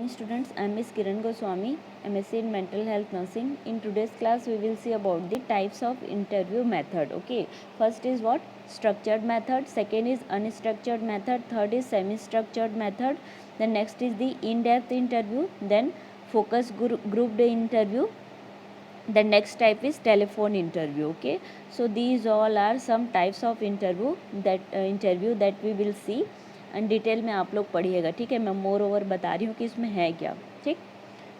morning students, I am Ms. Kiran Goswami, MSc in Mental Health Nursing. In today's class we will see about the types of interview method. Okay, first is what? Structured method, second is unstructured method, third is semi-structured method, then next is the in-depth interview, then focus grouped interview, the next type is telephone interview. Okay, so these all are some types of interview that we will see and detail में आप लोग पढ़िएगा. ठीक है, मैं more over बता रही हूँ कि इसमें है क्या. ठीक,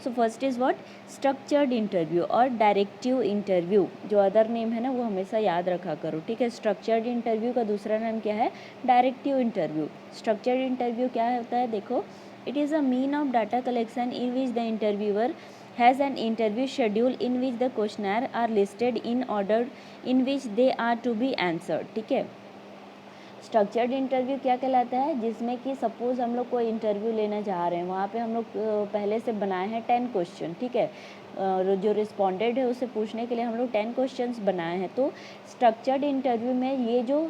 so first is what? Structured interview और डायरेक्टिव इंटरव्यू. जो अदर नेम है ना वो हमेशा याद रखा करो. ठीक है, स्ट्रक्चर्ड इंटरव्यू का दूसरा नाम क्या है? Directive interview. स्ट्रक्चर्ड इंटरव्यू क्या होता है? देखो, it is a mean of data collection in which the interviewer has an interview schedule in which the questionnaire are listed in order in which they are to be answered. ठीक है, structured interview क्या कहलाता है? जिसमें कि suppose हम लोग कोई इंटरव्यू लेना चाह रहे हैं, वहाँ पे हम लोग पहले से बनाए हैं 10 क्वेश्चन. ठीक है, जो रिस्पॉन्डेड है उसे पूछने के लिए हम लोग 10 क्वेश्चंस बनाए हैं. तो स्ट्रक्चर्ड इंटरव्यू में ये जो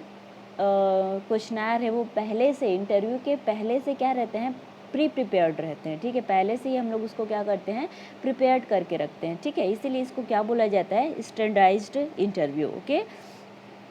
क्वेश्चनर है वो पहले से इंटरव्यू के पहले से क्या रहते हैं? प्रिपेयर्ड रहते हैं. ठीक है, पहले से ही हम लोग उसको क्या करते हैं? प्रिपेयर्ड करके रखते हैं. ठीक है, इसीलिए इसको क्या बोला जाता है? Standardized interview. ओके,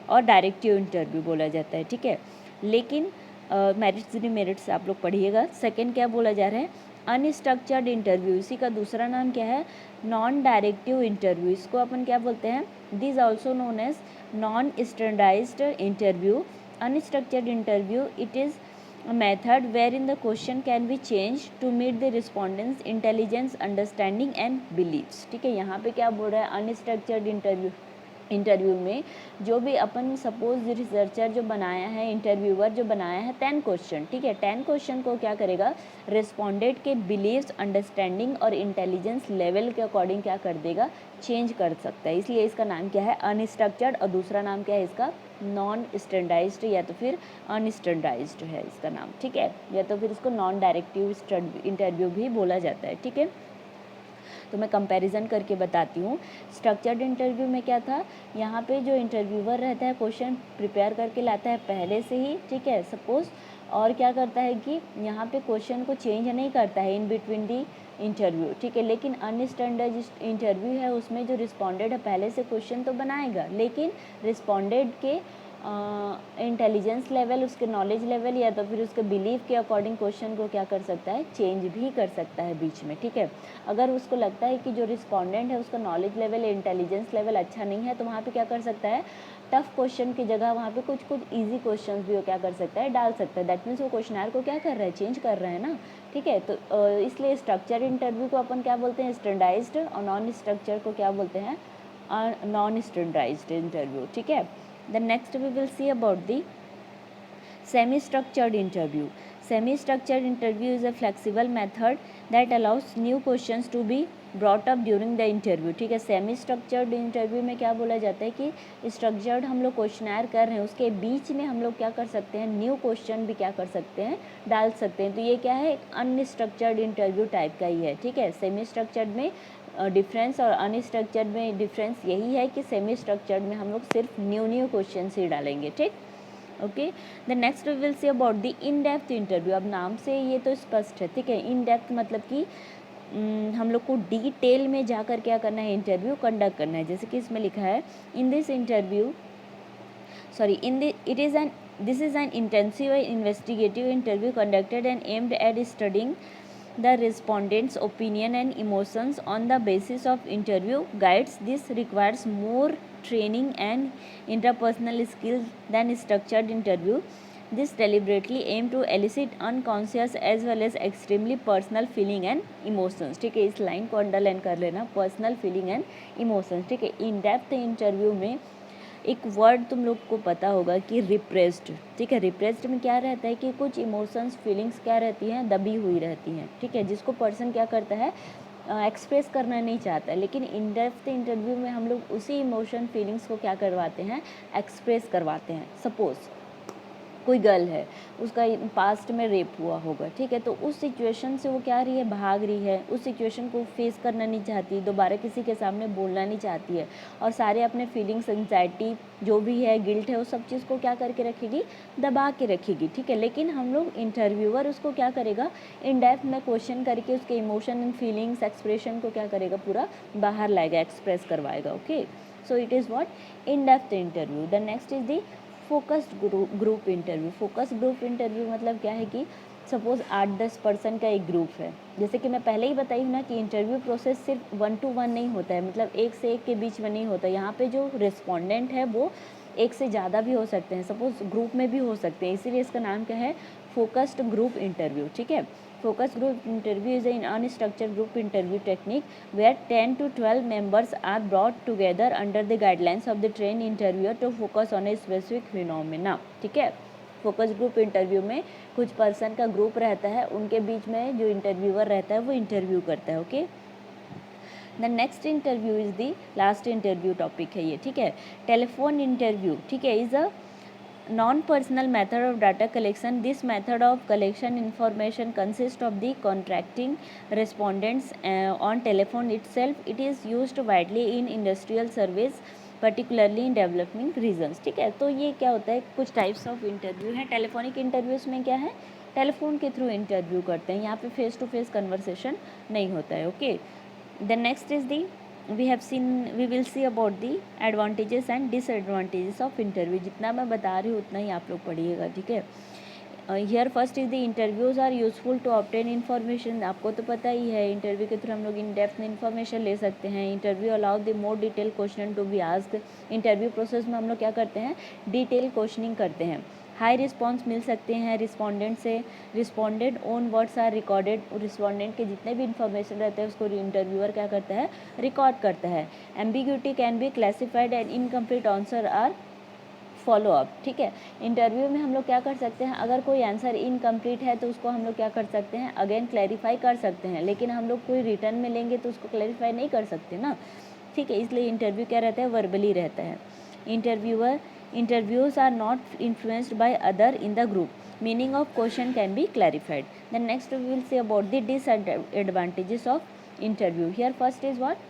और डायरेक्टिव इंटरव्यू बोला जाता है. ठीक है, लेकिन मेरिट्स डिमेरिट्स आप लोग पढ़िएगा. सेकंड क्या बोला जा रहा है? Unstructured interview. इसी का दूसरा नाम क्या है? Non directive interview. इसको अपन क्या बोलते हैं? This also known as non standardized interview. Unstructured interview, it is a method wherein the question can be changed to meet the respondents intelligence understanding and beliefs. ठीक है, यहाँ पे क्या बोल रहा है? अनस्ट्रक्चर्ड इंटरव्यू में जो भी अपन सपोज रिसर्चर जो बनाया है, इंटरव्यूअर जो बनाया है 10 क्वेश्चन. ठीक है, 10 क्वेश्चन को क्या करेगा? रिस्पॉन्डेंट के बिलीव्स, अंडरस्टैंडिंग और इंटेलिजेंस लेवल के अकॉर्डिंग क्या कर देगा? चेंज कर सकता है. इसलिए इसका नाम क्या है? अनस्ट्रक्चर्ड. और दूसरा नाम क्या है इसका? नॉन स्टैंडर्डाइज्ड या तो फिर अनस्टैंडर्डाइज्ड है इसका नाम. ठीक है, या तो फिर इसको नॉन डायरेक्टिव इंटरव्यू भी बोला जाता है. ठीक है, तो मैं कंपैरिजन करके बताती हूँ. स्ट्रक्चर्ड इंटरव्यू में क्या था? यहाँ पे जो इंटरव्यूअर रहता है क्वेश्चन प्रिपेयर करके लाता है पहले से ही. ठीक है, सपोज, और क्या करता है कि यहाँ पे क्वेश्चन को चेंज नहीं करता है इन बिटवीन दी इंटरव्यू. ठीक है, लेकिन अनस्टैंडर्ड इंटरव्यू है उसमें जो रिस्पॉन्डेड है पहले से क्वेश्चन तो बनाएगा, लेकिन रिस्पॉन्डेड के इंटेलिजेंस लेवल, उसके नॉलेज लेवल या तो फिर उसके बिलीफ के अकॉर्डिंग क्वेश्चन को क्या कर सकता है? चेंज भी कर सकता है बीच में. ठीक है, अगर उसको लगता है कि जो रिस्पॉन्डेंट है उसका नॉलेज लेवल, इंटेलिजेंस लेवल अच्छा नहीं है, तो वहाँ पे क्या कर सकता है? टफ क्वेश्चन की जगह वहाँ पे कुछ ईजी क्वेश्चन भी वो क्या कर सकता है? डाल सकता है. दैट मीन्स वो क्वेश्चनर को क्या कर रहा है? चेंज कर रहा है ना. ठीक है, तो इसलिए स्ट्रक्चर इंटरव्यू को अपन क्या बोलते हैं? स्टैंडर्डाइज्ड. और नॉन स्ट्रक्चर को क्या बोलते हैं? Non standardized interview. ठीक है, then next we will see about the semi structured interview. Semi structured interview is a flexible method that allows new questions to be brought up during the interview. ठीक है, semi structured interview में क्या बोला जाता है कि structured हम लोग क्वेश्चनर कर रहे हैं, उसके बीच में हम लोग क्या कर सकते हैं? न्यू क्वेश्चन भी क्या कर सकते हैं? डाल सकते हैं. तो ये क्या है? अनस्ट्रक्चर्ड इंटरव्यू टाइप का ही है. ठीक है, सेमी स्ट्रक्चर्ड में डिफरेंस और अनस्ट्रक्चर्ड में डिफरेंस यही है कि सेमी स्ट्रक्चर्ड में हम लोग सिर्फ न्यू क्वेश्चन ही डालेंगे. ठीक, okay. The next we will see about the in depth interview. अब नाम से ये तो स्पष्ट है. ठीक है, इन डेप्थ मतलब कि हम लोग को डिटेल में जाकर क्या करना है? इंटरव्यू कंडक्ट करना है. जैसे कि इसमें लिखा है in this interview, sorry, this is an intensive investigative interview conducted and aimed at studying the respondent's opinion and emotions on the basis of interview guides. This requires more training and interpersonal skills than structured interview. This deliberately aim to elicit unconscious as well as extremely personal feeling and emotions. ठीक है, इस line को underline कर लेना, personal feeling and emotions. ठीक है, इन depth interview में एक वर्ड तुम लोग को पता होगा कि रिप्रेस्ड. ठीक है, रिप्रेस्ड में क्या रहता है कि कुछ इमोशंस, फीलिंग्स क्या रहती हैं? दबी हुई रहती हैं. ठीक है, जिसको पर्सन क्या करता है? एक्सप्रेस करना नहीं चाहता है. लेकिन इन डेप्थ इंटरव्यू में हम लोग उसी इमोशन, फीलिंग्स को क्या करवाते हैं? एक्सप्रेस करवाते हैं. सपोज कोई गर्ल है, उसका पास्ट में रेप हुआ होगा, ठीक है, तो उस सिचुएशन से वो क्या रही है, भाग रही है, उस सिचुएशन को फेस करना नहीं चाहती, दोबारा किसी के सामने बोलना नहीं चाहती है, और सारे अपने फीलिंग्स, एंग्जाइटी जो भी है, गिल्ट है, उस सब चीज़ को क्या करके रखेगी, दबा के रखेगी, ठीक है। लेकिन हम लोग इंटरव्यूअर उसको क्या करेगा, इन डेप्थ में क्वेश्चन करके उसके इमोशन एंड फीलिंग्स, एक्सप्रेशन को क्या करेगा, पूरा बाहर लाएगा, एक्सप्रेस करवाएगा, okay. So it is what, in depth interview. The next is the focused group interview. Focus group interview मतलब क्या है कि सपोज 8-10 पर्सन का एक ग्रुप है, जैसे कि मैं पहले ही बताई हूँ ना कि इंटरव्यू प्रोसेस सिर्फ 1 to 1 नहीं होता है, मतलब एक से एक के बीच में नहीं होता। यहाँ पे जो रिस्पोंडेंट है वो एक से ज़्यादा भी हो सकते हैं, सपोज ग्रुप में भी हो सकते हैं, इसीलिए इसका नाम क्या है, फोकस्ड ग्रुप इंटरव्यू, ठीक है। Focus group interview is an unstructured group interview technique where 10 to 12 members are brought together under the guidelines of the trained interviewer to focus on a specific phenomena, ठीक है। Focus group interview में कुछ person का group रहता है, उनके बीच में जो इंटरव्यूअर रहता है वो इंटरव्यू करता है, okay. The next interview is the last interview topic है ये, ठीक है। टेलीफोन इंटरव्यू, ठीक है, is a non-personal method of data collection. This method of collection information consists of the contacting respondents on telephone itself. It is used widely in industrial surveys, particularly in developing regions, ठीक है। तो ये क्या होता है, कुछ types of interview हैं। Telephonic interviews में क्या है, टेलीफोन के थ्रू इंटरव्यू करते हैं, यहाँ पे फेस टू फेस कन्वर्सेशन नहीं होता है, okay. The next is the we will see about the advantages and disadvantages of interview। जितना मैं बता रही हूँ उतना ही आप लोग पढ़िएगा, ठीक है। Here first is the interviews are useful to obtain information. आपको तो पता ही है, इंटरव्यू के थ्रू हम लोग इन डेप्थ इन्फॉर्मेशन ले सकते हैं। Interview allow the more detail question to be asked. Interview process में हम लोग क्या करते हैं, डिटेल क्वेश्चनिंग करते हैं। हाई रिस्पॉन्स मिल सकते हैं रिस्पोंडेंट से। Respondent own words are recorded. Respondent के जितने भी इंफॉर्मेशन रहते हैं उसको इंटरव्यूअर क्या करता है, रिकॉर्ड करता है। Ambiguity can be classified and incomplete answer are follow up, ठीक है। इंटरव्यू में हम लोग क्या कर सकते हैं, अगर कोई आंसर इनकम्प्लीट है तो उसको हम लोग क्या कर सकते हैं, अगेन क्लैरिफाई कर सकते हैं, लेकिन हम लोग कोई रिटर्न में लेंगे तो उसको क्लैरिफाई नहीं कर सकते ना, ठीक है। इसलिए इंटरव्यू क्या रहता है, वर्बली रहता है। Interviews are not influenced by other in the group. Meaning of question can be clarified. Then next we will see about the disadvantages of interview. Here first is what?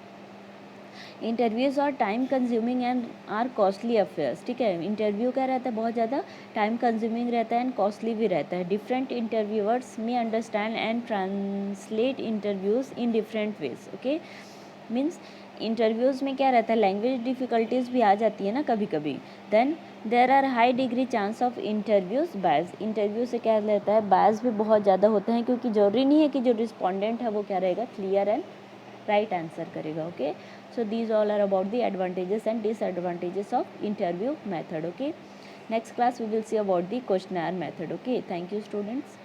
Interviews और time consuming and are costly affairs, ठीक है। Interview क्या रहता है, बहुत ज़्यादा time consuming रहता है एंड कॉस्टली भी रहता है। Different interviewers may understand and translate interviews in different ways, okay. Means interviews में क्या रहता है, लैंग्वेज डिफ़िकल्टीज़ भी आ जाती है ना कभी कभी। Then there are high degree chance of interviews bias. Interview से क्या रहता है, बायस भी बहुत ज़्यादा होते हैं, क्योंकि ज़रूरी नहीं है कि जो रिस्पोंडेंट है वो क्या रहेगा, क्लियर एंड राइट आंसर करेगा, okay. So these all are about the advantages and disadvantages of interview method, okay. Next class we will see about the questionnaire method, okay. Thank you students.